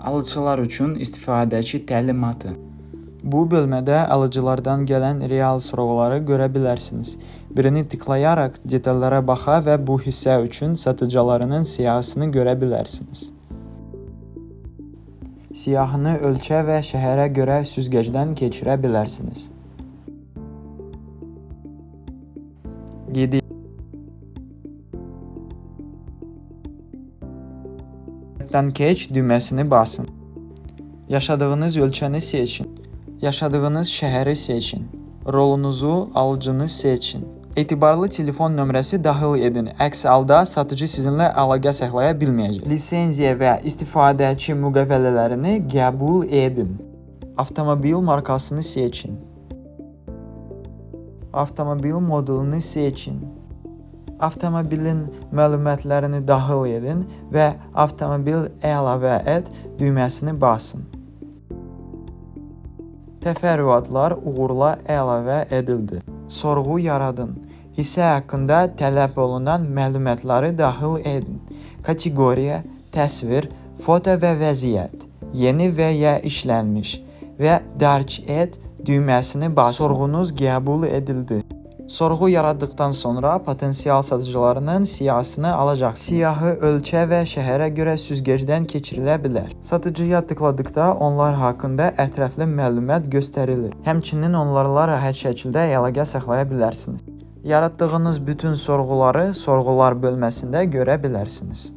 Alıcılar üçün istifadəçi təlimatı. Bu bölmədə alıcılardan gələn real sorğuları görə bilərsiniz. Birini tıklayaraq detallara baxa və bu hissə üçün satıcılarının siyahısını görə bilərsiniz. Siyahını ölçə və şəhərə görə süzgəcdən keçirə bilərsiniz. Qeyddən keç düyməsini basın. Yaşadığınız ölkəni seçin. Yaşadığınız şəhəri seçin. Rolunuzu, alıcını seçin. Etibarlı telefon nömrəsi daxil edin. Əks halda satıcı sizinlə əlaqə saxlaya bilməyəcək. Lisenziya və istifadəçi müqavilələrini qəbul edin. Avtomobil markasını seçin. Avtomobil modelini seçin. Avtomobilin məlumatlarını daxil edin və avtomobil əlavə et düyməsini basın. Təfərrüatlar uğurla əlavə edildi. Sorğu yaradın. Hissə haqqında tələb olunan məlumatları daxil edin. Kateqoriya, təsvir, foto və vəziyyət, yeni və ya işlənmiş və dərc et düyməsini basın. Sorğunuz qəbul edildi. Sorğu yaratdıqdan sonra potensial satıcılarının siyahısını alacaqsınız. Siyahı ölkə və şəhərə görə süzgəcdən keçirilə bilər. Satıcıya tıkladıqda onlar haqqında ətraflı məlumat göstərilir. Həmçinin onlarla rahat şəkildə əlaqə saxlaya bilərsiniz. Yaratdığınız bütün sorğuları sorğular bölməsində görə bilərsiniz.